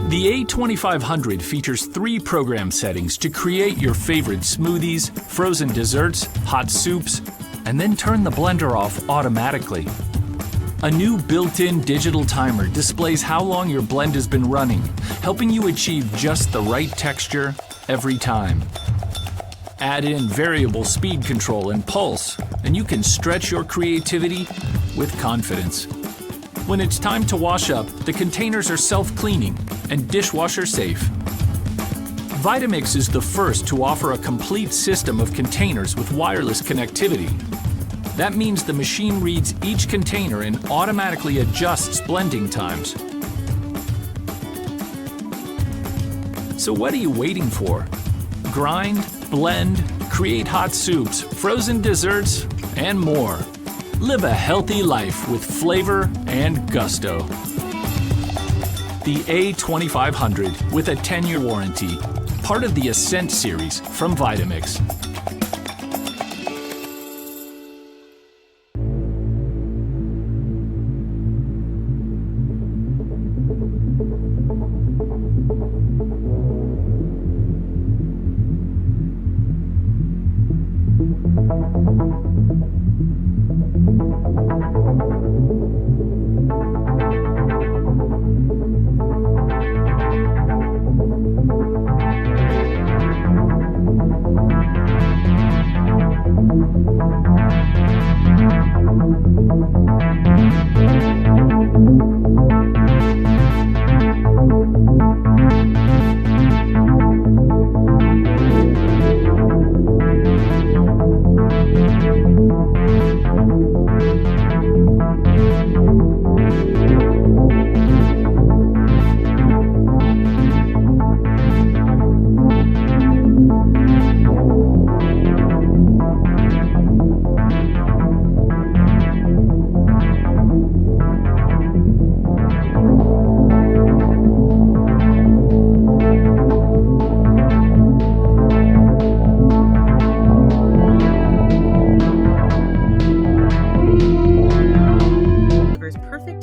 The A2500 features 3 program settings to create your favorite smoothies, frozen desserts, hot soups, and then turn the blender off automatically. A new built-in digital timer displays how long your blend has been running, helping you achieve just the right texture every time. Add in variable speed control and pulse, and you can stretch your creativity with confidence. When it's time to wash up, the containers are self-cleaning and dishwasher safe. Vitamix is the first to offer a complete system of containers with wireless connectivity. That means the machine reads each container and automatically adjusts blending times. So what are you waiting for? Grind, blend, create hot soups, frozen desserts, and more. Live a healthy life with flavor and gusto. The A2500 with a 10-year warranty, part of the Ascent series from Vitamix.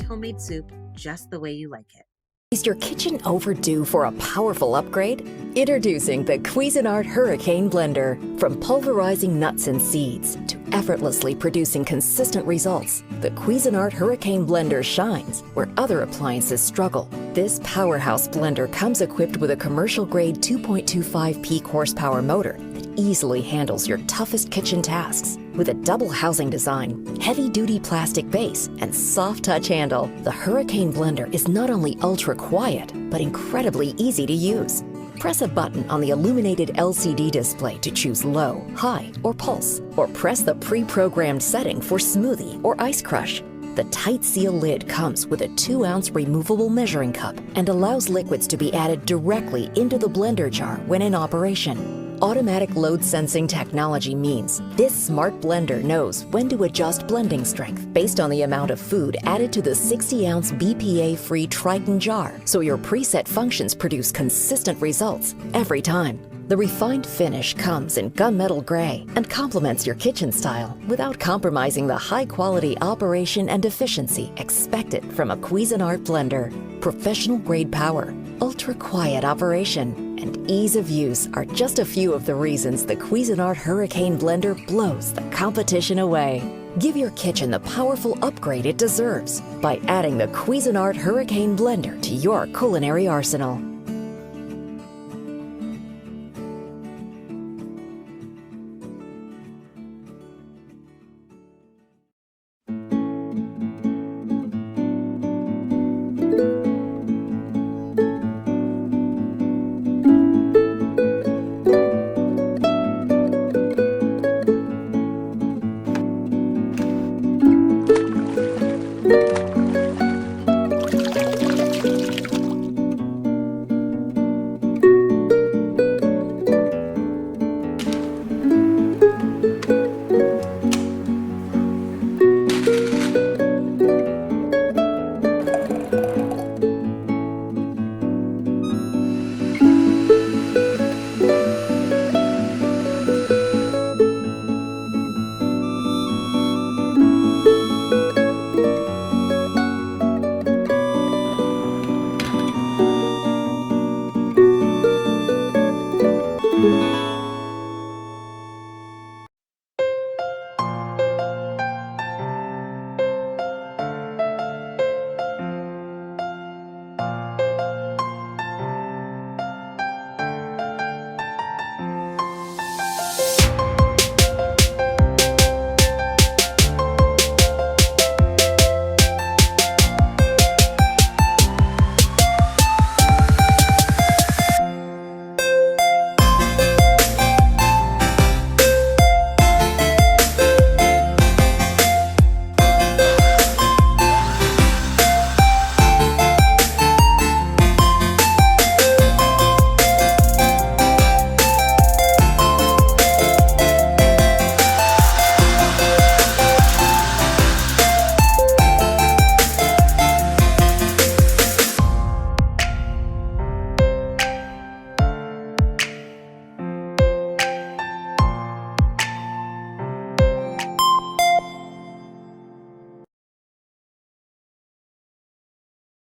Homemade soup just the way you like it. Is your kitchen overdue for a powerful upgrade? Introducing the Cuisinart Hurricane Blender. From pulverizing nuts and seeds to effortlessly producing consistent results, the Cuisinart Hurricane Blender shines where other appliances struggle. This powerhouse blender comes equipped with a commercial-grade 2.25 peak horsepower motor that easily handles your toughest kitchen tasks. With a double housing design, heavy-duty plastic base, and soft-touch handle, the Hurricane Blender is not only ultra-quiet, but incredibly easy to use. Press a button on the illuminated LCD display to choose low, high, or pulse, or press the pre-programmed setting for smoothie or ice crush. The tight seal lid comes with a 2-ounce removable measuring cup and allows liquids to be added directly into the blender jar when in operation. Automatic load sensing technology means this smart blender knows when to adjust blending strength based on the amount of food added to the 60-ounce BPA-free Triton jar, so your preset functions produce consistent results every time. The refined finish comes in gunmetal gray and complements your kitchen style without compromising the high-quality operation and efficiency expected from a Cuisinart blender. Professional-grade power, ultra-quiet operation, and ease of use are just a few of the reasons the Cuisinart Hurricane Blender blows the competition away. Give your kitchen the powerful upgrade it deserves by adding the Cuisinart Hurricane Blender to your culinary arsenal.